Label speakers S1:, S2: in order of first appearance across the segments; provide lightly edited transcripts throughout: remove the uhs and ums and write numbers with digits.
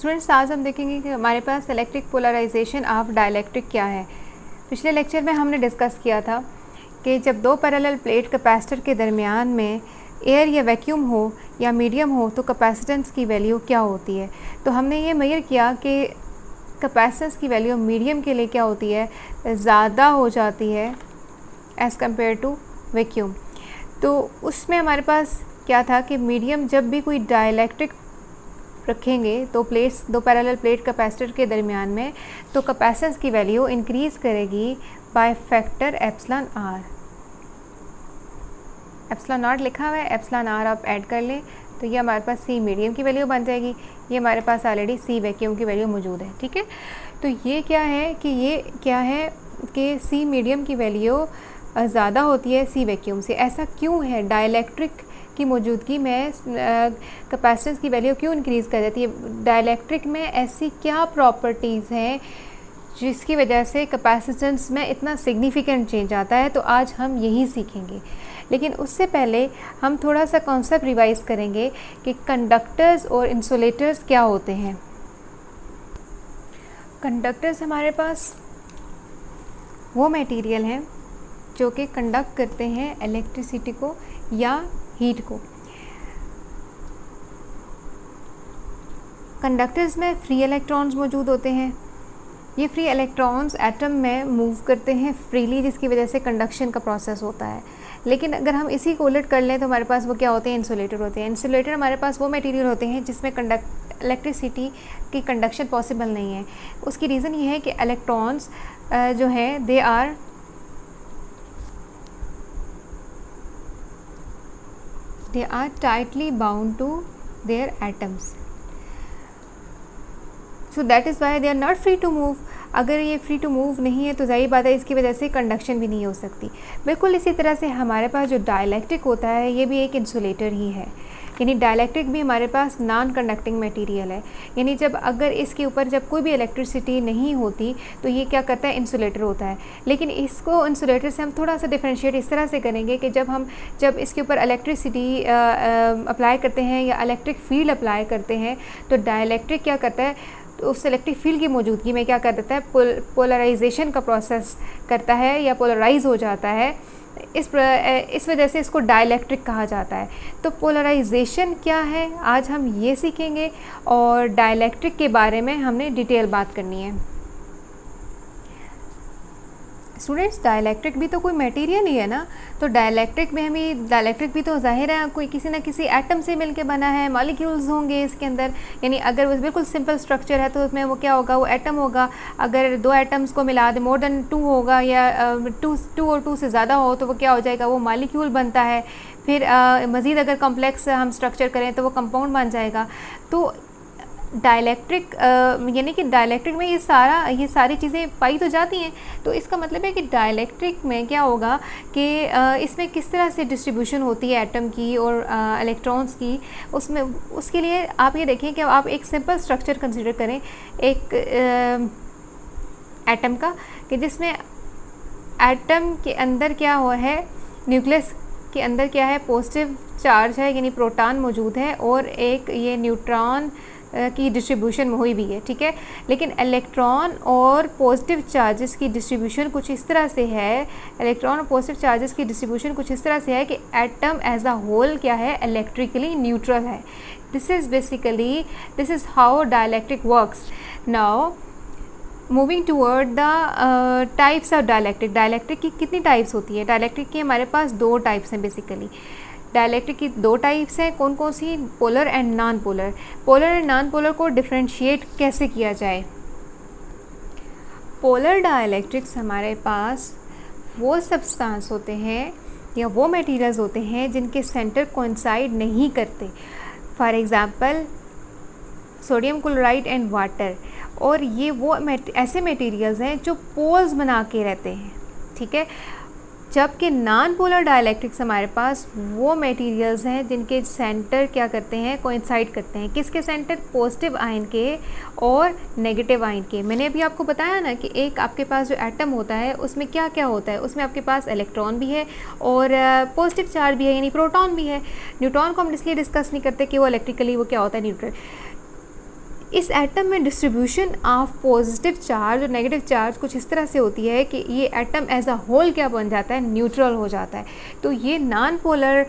S1: Students, आज हम देखेंगे कि हमारे पास इलेक्ट्रिक पोलराइजेशन ऑफ डाइलेक्ट्रिक क्या है। पिछले लेक्चर में हमने डिस्कस किया था कि जब दो पैरेलल प्लेट कैपेसिटर के दरमियान में एयर या वैक्यूम हो या मीडियम हो तो कैपेसिटेंस की वैल्यू क्या होती है। तो हमने ये मेजर किया कि कैपेसिटेंस की वैल्यू मीडियम के लिए क्या होती है, ज़्यादा हो जाती है एज़ कम्पेयर टू वैक्यूम। तो उसमें हमारे पास क्या था कि मीडियम जब भी कोई डाइलेक्ट्रिक रखेंगे तो प्लेट्स, दो पैरेलल प्लेट कैपेसिटर के दरमियान में, तो कैपेसिटेंस की वैल्यू इंक्रीज़ करेगी by factor epsilon r. Epsilon r लिखा हुआ है, एप्सिलॉन आर आप ऐड कर लें तो ये हमारे पास सी मीडियम की वैल्यू बन जाएगी। ये हमारे पास ऑलरेडी सी वैक्यूम की वैल्यू मौजूद है, ठीक है। तो ये क्या है कि सी मीडियम की वैल्यू ज़्यादा होती है सी वैक्यूम से। ऐसा क्यों है? डाइलेक्ट्रिक की मौजूदगी में कैपेसिटेंस की वैल्यू क्यों इंक्रीज़ कर जाती है? डाइलेक्ट्रिक में ऐसी क्या प्रॉपर्टीज़ हैं जिसकी वजह से कैपेसिटेंस में इतना सिग्निफिकेंट चेंज आता है? तो आज हम यही सीखेंगे, लेकिन उससे पहले हम थोड़ा सा कॉन्सेप्ट रिवाइज करेंगे कि कंडक्टर्स और इंसुलेटर्स क्या होते हैं। कंडक्टर्स हमारे पास वो मटेरियल हैं जो कि कंडक्ट करते हैं इलेक्ट्रिसिटी को या हीट को। कंडक्टर्स में फ्री इलेक्ट्रॉन्स मौजूद होते हैं। ये फ्री इलेक्ट्रॉन्स एटम में मूव करते हैं फ्रीली, जिसकी वजह से कंडक्शन का प्रोसेस होता है। लेकिन अगर हम इसी को उलट कर लें तो हमारे पास वो क्या होते हैं? इंसुलेटर होते हैं। इंसुलेटर हमारे पास वो मटेरियल होते हैं जिसमें इलेक्ट्रिसिटी की कंडक्शन पॉसिबल नहीं है। उसकी रीज़न ये है कि इलेक्ट्रॉन्स जो हैं they are tightly bound to their atoms, so that is why they are not free to move। अगर ये फ्री टू मूव नहीं है तो जाहिर बात है इसकी वजह से कंडक्शन भी नहीं हो सकती। बिल्कुल इसी तरह से हमारे पास जो डाइलेक्ट्रिक होता है ये भी एक इंसुलेटर ही है, यानी डाइलेक्ट्रिक भी हमारे पास नॉन कंडक्टिंग मटेरियल है। यानी जब अगर इसके ऊपर जब कोई भी इलेक्ट्रिसिटी नहीं होती तो ये क्या करता है? इंसुलेटर होता है। लेकिन इसको इंसुलेटर से हम थोड़ा सा डिफरेंशिएट इस तरह से करेंगे कि जब इसके ऊपर इलेक्ट्रिसिटी अप्लाई करते हैं या इलेक्ट्रिक फील्ड अप्लाई करते हैं तो डाइलेक्ट्रिक क्या करता है? तो उस इलेक्ट्रिक फील्ड की मौजूदगी में क्या कर देता है? पोलराइजेशन का प्रोसेस करता है या पोलराइज हो जाता है। इस वजह से इसको डाइलेक्ट्रिक कहा जाता है। तो पोलराइजेशन क्या है आज हम ये सीखेंगे, और डाइलेक्ट्रिक के बारे में हमने डिटेल बात करनी है। स्टूडेंट्स, डाइलेक्ट्रिक भी तो कोई मटेरियल ही है ना। तो डाइलेक्ट्रिक भी तो जाहिर है कोई किसी ना किसी एटम से मिलके बना है, मॉलिक्यूल्स होंगे इसके अंदर। यानी अगर वो बिल्कुल सिंपल स्ट्रक्चर है तो उसमें वो क्या होगा? वो एटम होगा। अगर दो एटम्स को मिला दे, मोर देन 2 होगा या 2 और 2 से ज़्यादा हो तो वो क्या हो जाएगा? वो मॉलिक्यूल बनता है। फिर मज़ीद अगर कॉम्प्लेक्स हम स्ट्रक्चर करें तो वो कंपाउंड बन जाएगा। तो डाइलेक्ट्रिक यानी कि डाइलेक्ट्रिक में ये सारी चीज़ें पाई तो जाती हैं। तो इसका मतलब है कि डाइलेक्ट्रिक में क्या होगा कि इसमें किस तरह से डिस्ट्रीब्यूशन होती है एटम की और इलेक्ट्रॉन्स की। उसके लिए आप ये देखें कि आप एक सिंपल स्ट्रक्चर कंसिडर करें एक एटम का, कि जिसमें एटम के अंदर क्या हुआ है? न्यूक्लियस के अंदर क्या है? पॉजिटिव चार्ज है, यानी प्रोटॉन मौजूद है, और एक ये न्यूट्रॉन की डिस्ट्रीब्यूशन हुई भी है, ठीक है। लेकिन इलेक्ट्रॉन और पॉजिटिव चार्जेस की डिस्ट्रीब्यूशन कुछ इस तरह से है, कि एटम एज अ होल क्या है? इलेक्ट्रिकली न्यूट्रल है। This is how dielectric works. Now moving toward the types of dielectric. Dielectric की कितनी टाइप्स होती है? डाइलेक्ट्रिक की हमारे पास 2 टाइप्स हैं बेसिकली। डाइलेक्ट्रिक की 2 टाइप्स हैं। कौन कौन सी? Polar and non polar. Polar and non polar को डिफरेंशिएट कैसे किया जाए? पोलर डाइलेक्ट्रिक्स हमारे पास वो सब्सटेंस होते हैं या वो मटेरियल्स होते हैं जिनके सेंटर कोइंसाइड नहीं करते। For example sodium chloride and water. और ये वो ऐसे मटेरियल्स हैं जो पोल्स बना के रहते हैं, ठीक है। जबकि नॉन पोलर डाइलेक्ट्रिक्स हमारे पास वो मटेरियल्स हैं जिनके सेंटर क्या करते हैं? कोइंसाइड करते हैं। किसके सेंटर? पॉजिटिव आयन के और नेगेटिव आयन के। मैंने अभी आपको बताया ना कि एक आपके पास जो एटम होता है उसमें क्या क्या होता है? उसमें आपके पास इलेक्ट्रॉन भी है और पॉजिटिव चार्ज भी है, यानी प्रोटॉन भी है। न्यूट्रॉन को हम इसलिए डिस्कस नहीं करते कि वो इलेक्ट्रिकली वो क्या होता है? न्यूट्रल। इस एटम में डिस्ट्रीब्यूशन ऑफ पॉजिटिव चार्ज और नेगेटिव चार्ज कुछ इस तरह से होती है कि ये एटम एज अ होल क्या बन जाता है, न्यूट्रल हो जाता है। तो ये नॉन पोलर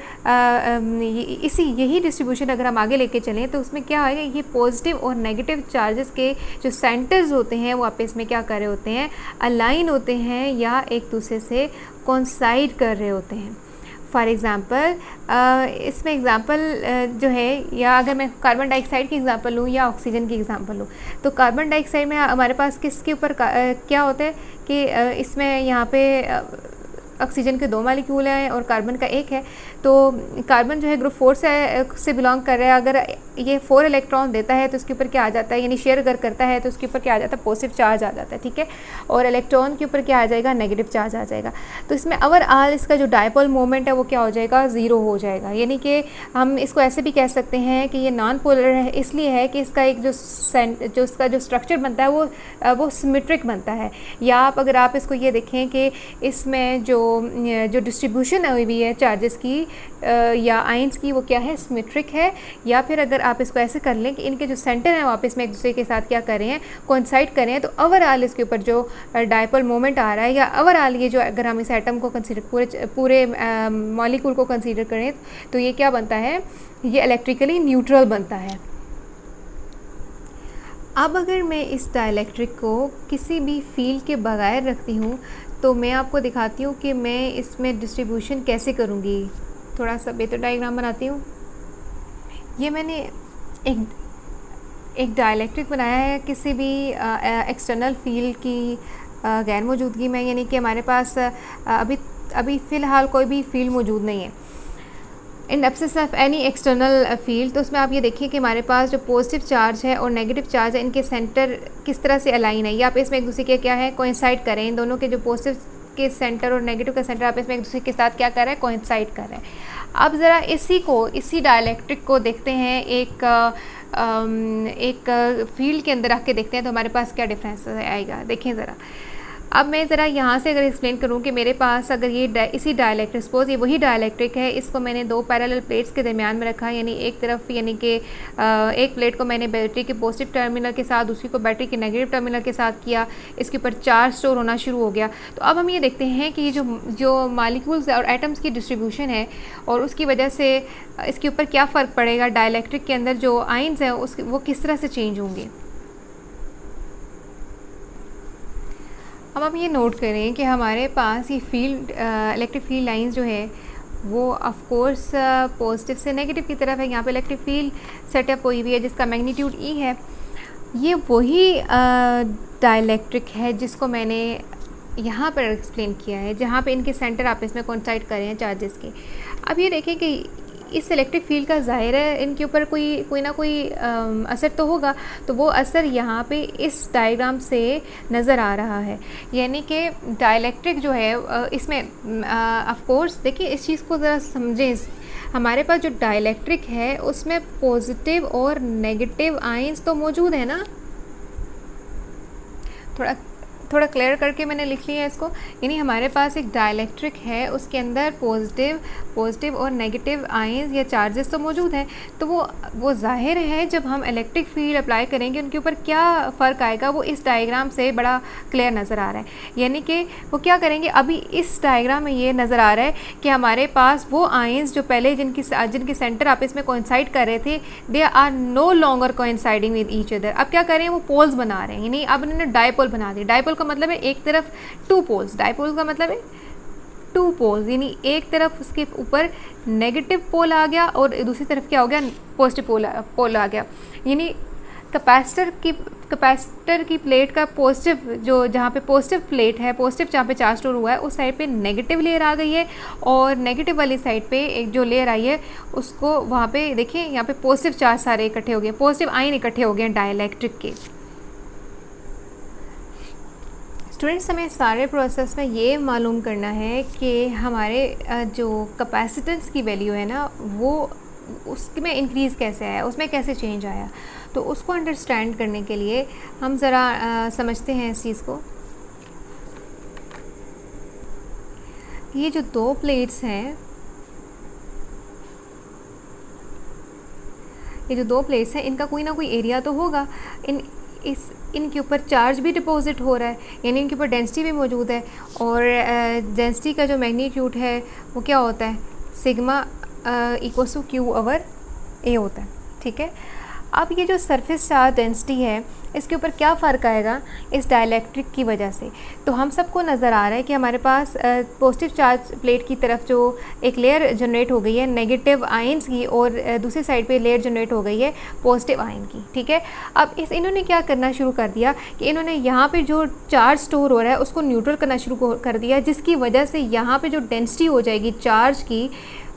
S1: यही डिस्ट्रीब्यूशन अगर हम आगे लेके चलें तो उसमें क्या आएगा, ये पॉजिटिव और नेगेटिव चार्जेस के जो सेंटर्स होते हैं वो आपस में क्या कर रहे होते हैं, अलाइन होते हैं या एक दूसरे से कोइंसाइड कर रहे होते हैं। फॉर एग्ज़ाम्पल इसमें एग्ज़ाम्पल जो है, या अगर मैं कार्बन डाइऑक्साइड की एग्ज़ाम्पल लूँ या ऑक्सीजन की एग्ज़ाम्पल लूँ, तो कार्बन डाइऑक्साइड में हमारे पास किसके ऊपर क्या होता है कि इसमें यहाँ पे ऑक्सीजन के 2 मॉलिक्यूल हैं और कार्बन का 1 है। तो कार्बन जो है ग्रुप 4 से बिलोंग कर रहा है। अगर ये 4 इलेक्ट्रॉन देता है तो उसके ऊपर क्या आ जाता है, यानी शेयर अगर करता है तो उसके ऊपर क्या आ जाता है, पॉजिटिव चार्ज आ जाता है, ठीक है। और इलेक्ट्रॉन के ऊपर क्या आ जाएगा, नेगेटिव चार्ज आ जाएगा। तो इसमें ओवरऑल इसका जो डायपोल मोमेंट है वो क्या हो जाएगा, 0 हो जाएगा। यानी कि हम इसको ऐसे भी कह सकते हैं कि ये नॉन पोलर है, इसलिए है कि इसका एक जो इसका जो स्ट्रक्चर बनता है वो सिमेट्रिक बनता है। या अगर आप इसको ये देखें कि इसमें जो डिस्ट्रीब्यूशन हुई है चार्जेस की या आयंस की, वो क्या है, सिमेट्रिक है। या फिर अगर आप इसको ऐसे कर लें कि इनके जो सेंटर हैं वापस में एक दूसरे के साथ क्या कर रहे हैं, कोइंसाइड कर रहे हैं, तो ओवरऑल इसके ऊपर जो डायपोल मोमेंट आ रहा है, या ओवरऑल ये जो अगर हम इस एटम को कंसीडर पूरे मॉलिक्यूल को कंसीडर करें तो ये क्या बनता है, ये इलेक्ट्रिकली न्यूट्रल बनता है। अब अगर मैं इस डाइलेक्ट्रिक को किसी भी फील्ड के बगैर रखती हूँ तो मैं आपको दिखाती हूँ कि मैं इसमें डिस्ट्रीब्यूशन कैसे करूँगी। थोड़ा सा बेहतर डायग्राम बनाती हूँ। ये मैंने एक डाइलेक्ट्रिक बनाया है किसी भी एक्सटर्नल फील्ड की गैर मौजूदगी में, यानी कि हमारे पास अभी फ़िलहाल कोई भी फील्ड मौजूद नहीं है, in absence of any external field. तो उसमें आप ये देखिए कि हमारे पास जो पॉजिटिव चार्ज है और नेगेटिव चार्ज है, इनके सेंटर किस तरह से अलाइन है, या आप इसमें एक दूसरे के क्या है, कोइंसाइड करें। इन दोनों के जो पॉजिटिव के सेंटर और नेगेटिव का सेंटर आप इसमें एक दूसरे के साथ क्या कर रहे हैं, कोइंसाइड कर रहे हैं। अब ज़रा इसी डाइलेक्ट्रिक को देखते हैं एक फील्ड के अंदर आके देखते हैं तो हमारे पास क्या डिफरेंस आएगा। देखें ज़रा, अब मैं ज़रा यहाँ से अगर एक्सप्लेन करूँ कि मेरे पास अगर ये इसी डाइलेक्ट्रिक, सपोज ये वही डाइलेक्ट्रिक है, इसको मैंने 2 पैरेलल प्लेट्स के दरमियान में रखा, यानी एक तरफ यानी कि एक प्लेट को मैंने बैटरी के पॉजिटिव टर्मिनल के साथ, दूसरी को बैटरी के नेगेटिव टर्मिनल के साथ किया, इसके ऊपर चार्ज स्टोर होना शुरू हो गया। तो अब हम ये देखते हैं कि ये जो मॉलिक्यूल्स और एटम्स की डिस्ट्रीब्यूशन है और उसकी वजह से इसके ऊपर क्या फ़र्क पड़ेगा, डाइलेक्ट्रिक के अंदर जो आयंस हैं वो किस तरह से चेंज होंगे। अब आप ये नोट करें कि हमारे पास ये फील्ड इलेक्ट्रिक फील्ड लाइंस जो है वो ऑफ कोर्स पॉजिटिव से नेगेटिव की तरफ है। यहाँ पे इलेक्ट्रिक फील्ड सेटअप हुई हुई है जिसका मैग्नीट्यूड E है। ये वही डाइलेक्ट्रिक है जिसको मैंने यहाँ पर एक्सप्लेन किया है, जहाँ पे इनके सेंटर आपस में कोइंसाइड कर रहे हैं चार्जेस के। अब ये देखें कि इस इलेक्ट्रिक फील्ड का ज़ाहिर है इनके ऊपर कोई ना कोई असर तो होगा, तो वो असर यहाँ पे इस डायग्राम से नज़र आ रहा है। यानी कि डाइलेक्ट्रिक जो है इसमें ऑफ कोर्स देखिए इस चीज़ को ज़रा समझें। हमारे पास जो डाइलेक्ट्रिक है उसमें पॉजिटिव और नेगेटिव आयंस तो मौजूद है ना, थोड़ा क्लियर करके मैंने लिख लिया है इसको। यानी हमारे पास एक डाइलेक्ट्रिक है, उसके अंदर पॉजिटिव और नेगेटिव आयंस या चार्जेस तो मौजूद हैं। तो वो जाहिर है जब हम इलेक्ट्रिक फील्ड अप्लाई करेंगे उनके ऊपर क्या फ़र्क आएगा वो इस डायग्राम से बड़ा क्लियर नज़र आ रहा है। यानी कि वो क्या करेंगे, अभी इस डायग्राम में ये नज़र आ रहा है कि हमारे पास वो आयंस जो पहले जिनके सेंटर आपस में कोइंसाइड कर रहे थे, they are no longer coinciding with each other. अब क्या करें, वो पोल्स बना रहे हैं, यानी अब इन्होंने डायपोल बना दिए। डायपोल का मतलब है एक तरफ 2 पोल्स, डायपोल का मतलब है 2 पोल्स, यानी एक तरफ उसके ऊपर नेगेटिव पोल आ गया और दूसरी तरफ क्या हो गया, पॉजिटिव पोल आ गया। यानी कैपेसिटर की प्लेट का पॉजिटिव जहाँ पे पॉजिटिव प्लेट है, पॉजिटिव जहाँ पे चार्ज स्टोर हुआ है उस साइड पे नेगेटिव लेयर आ गई है, और नेगेटिव वाली साइड पे एक जो लेयर आई है उसको वहाँ पे देखिए यहाँ पे पॉजिटिव चार्ज सारे इकट्ठे हो गए, पॉजिटिव आयन इकट्ठे हो गए डाइलेक्ट्रिक के। स्टूडेंट्स, हमें सारे प्रोसेस में ये मालूम करना है कि हमारे जो कैपेसिटेंस की वैल्यू है ना वो उसमें इंक्रीज़ कैसे आया, उसमें कैसे चेंज आया। तो उसको अंडरस्टैंड करने के लिए हम ज़रा समझते हैं इस चीज़ को। ये जो 2 प्लेट्स हैं ये जो दो प्लेट्स हैं इनका कोई ना कोई एरिया तो होगा, इनके ऊपर चार्ज भी डिपॉजिट हो रहा है, यानी इनके ऊपर डेंसिटी भी मौजूद है, और डेंसिटी का जो मैग्नीट्यूड है वो क्या होता है, sigma equals to Q over A होता है। ठीक है, अब ये जो सरफेस चार्ज डेंसिटी है इसके ऊपर क्या फ़र्क आएगा इस डाइलेक्ट्रिक की वजह से। तो हम सबको नज़र आ रहा है कि हमारे पास पॉजिटिव चार्ज प्लेट की तरफ जो एक लेयर जनरेट हो गई है नेगेटिव आयंस की, और दूसरी साइड पे लेयर जनरेट हो गई है पॉजिटिव आयन की। ठीक है, अब इन्होंने क्या करना शुरू कर दिया कि इन्होंने यहाँ पे जो चार्ज स्टोर हो रहा है उसको न्यूट्रल करना शुरू कर दिया, जिसकी वजह से यहाँ पर जो डेंसिटी हो जाएगी चार्ज की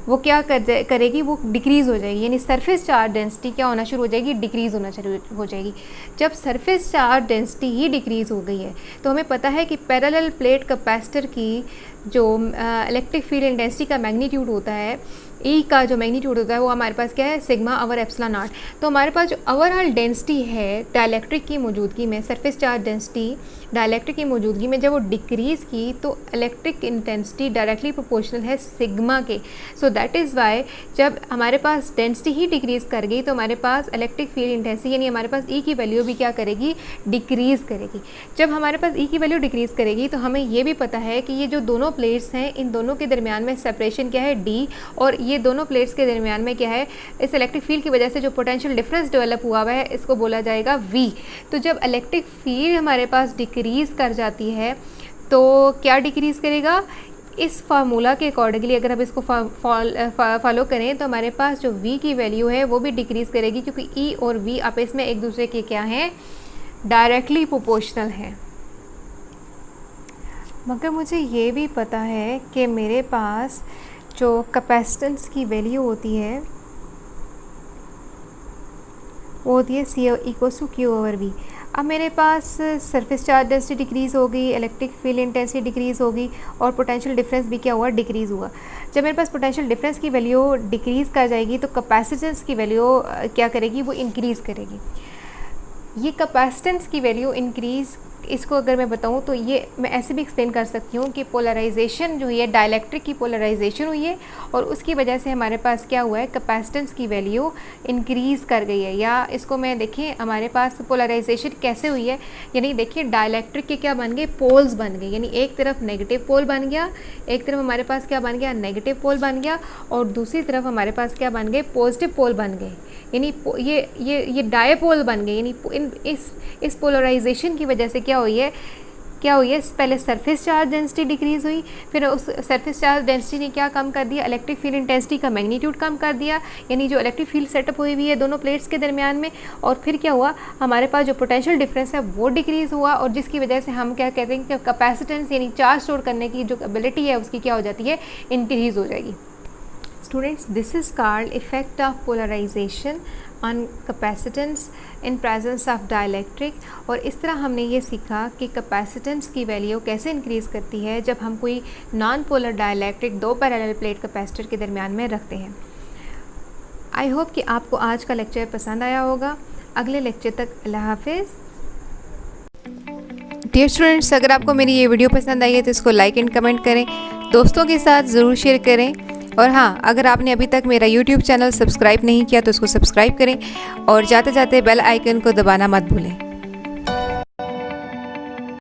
S1: वो क्या करेगी, वो डिक्रीज़ हो जाएगी, यानी सरफेस चार्ज डेंसिटी क्या होना शुरू हो जाएगी, डिक्रीज़ होना शुरू हो जाएगी। जब सरफेस चार्ज डेंसिटी ही डिक्रीज़ हो गई है तो हमें पता है कि पैरेलल प्लेट कैपेसिटर की जो इलेक्ट्रिक फील्ड इंटेंसिटी का मैग्नीट्यूड होता है, ई का जो मैग्नीट्यूड होता है वो हमारे पास क्या है, सिग्मा ओवर एप्सिलॉन नॉट। तो हमारे पास जो ओवरऑल डेंसिटी है डाइलेक्ट्रिक की मौजूदगी में, सरफेस चार्ज डेंसिटी डाइलेक्ट्रिक की मौजूदगी में जब वो डिक्रीज़ की तो इलेक्ट्रिक इंटेंसिटी डायरेक्टली प्रोपोर्शनल है सिग्मा के। सो दैट इज़ वाई जब हमारे पास डेंसिटी ही डिक्रीज़ कर गई तो हमारे पास इलेक्ट्रिक फील्ड इंटेंसिटी यानी हमारे पास ई की वैल्यू भी क्या करेगी, डिक्रीज़ करेगी। जब हमारे पास ई की वैल्यू डिक्रीज़ करेगी तो हमें ये भी पता है कि ये जो दोनों प्लेट्स हैं इन दोनों के दरमियान में सेपरेशन क्या है, डी, और ये दोनों प्लेट्स के दरमियान में क्या है, इस इलेक्ट्रिक फील्ड की वजह से जो पोटेंशियल डिफरेंस डेवलप हुआ है इसको बोला जाएगा वी। तो जब इलेक्ट्रिक फील्ड हमारे पास डिक्रीज़ कर जाती है तो क्या डिक्रीज़ करेगा, इस फार्मूला के अकॉर्डिंगली अगर हम इसको फॉलो करें तो हमारे पास जो v की वैल्यू है वो भी डिक्रीज़ करेगी, क्योंकि e और v आपस में एक दूसरे के क्या हैं, डायरेक्टली प्रोपोर्शनल हैं। मगर मुझे ये भी पता है कि मेरे पास जो कैपेसिटेंस की वैल्यू होती है वो होती है C equals to Q over V. अब मेरे पास सरफेस चार्ज डेंसिटी डिक्रीज़ हो गई, इलेक्ट्रिक फील्ड इंटेंसिटी डिक्रीज़ हो गई, और पोटेंशियल डिफरेंस भी क्या हुआ, डिक्रीज़ हुआ। जब मेरे पास पोटेंशियल डिफरेंस की वैल्यू डिक्रीज़ कर जाएगी तो कैपेसिटेंस की वैल्यू क्या करेगी, वो इंक्रीज़ करेगी। ये कैपेसिटेंस की वैल्यू इंक्रीज़, इसको अगर मैं बताऊं तो ये मैं ऐसे भी एक्सप्लेन कर सकती हूँ कि पोलराइजेशन जो है डाइलेक्ट्रिक की पोलराइजेशन हुई है और उसकी वजह से हमारे पास क्या हुआ है, कैपेसिटेंस की वैल्यू इंक्रीज़ कर गई है। या इसको मैं देखिए हमारे पास पोलराइजेशन कैसे हुई है, यानी देखिए डाइलेक्ट्रिक के क्या बन गए, पोल्स बन गए, यानी एक तरफ नेगेटिव पोल बन गया, एक तरफ हमारे पास क्या बन गया, नेगेटिव पोल बन गया, और दूसरी तरफ हमारे पास क्या बन गए, पॉजिटिव पोल बन गए, यानी ये डायपोल बन गए। यानी इस पोलराइजेशन की वजह से क्या हुई है, पहले सरफेस चार्ज डेंसिटी डिक्रीज़ हुई, फिर उस सरफेस चार्ज डेंसिटी ने क्या कम कर दिया, इलेक्ट्रिक फील्ड इंटेंसिटी का मैग्नीट्यूड कम कर दिया, यानी जो इलेक्ट्रिक फील्ड सेटअप हुई है दोनों प्लेट्स के दरमियान में, और फिर क्या हुआ, हमारे पास जो पोटेंशियल डिफरेंस है वो डिक्रीज़ हुआ, और जिसकी वजह से हम क्या कहते हैं कि कैपेसिटेंस यानी चार्ज स्टोर करने की जो एबिलिटी है उसकी क्या हो जाती है, इंक्रीज़ हो जाएगी। Students, this is called effect of polarization on capacitance in presence of dielectric। और इस तरह हमने ये सीखा कि कैपेसिटेंस की वैल्यू कैसे इंक्रीज़ करती है जब हम कोई नॉन पोलर डाइलेक्ट्रिक दो पैरेलल प्लेट कैपेसिटर के दरमियान में रखते हैं। आई होप कि आपको आज का लेक्चर पसंद आया होगा। अगले लेक्चर तक अल्लाह हाफिज़। डियर स्टूडेंट्स, अगर आपको मेरी ये वीडियो पसंद आई है तो इसको लाइक एंड कमेंट करें, दोस्तों के साथ ज़रूर शेयर करें, और हाँ, अगर आपने अभी तक मेरा YouTube चैनल सब्सक्राइब नहीं किया तो उसको सब्सक्राइब करें, और जाते जाते बेल आइकन को दबाना मत भूलें।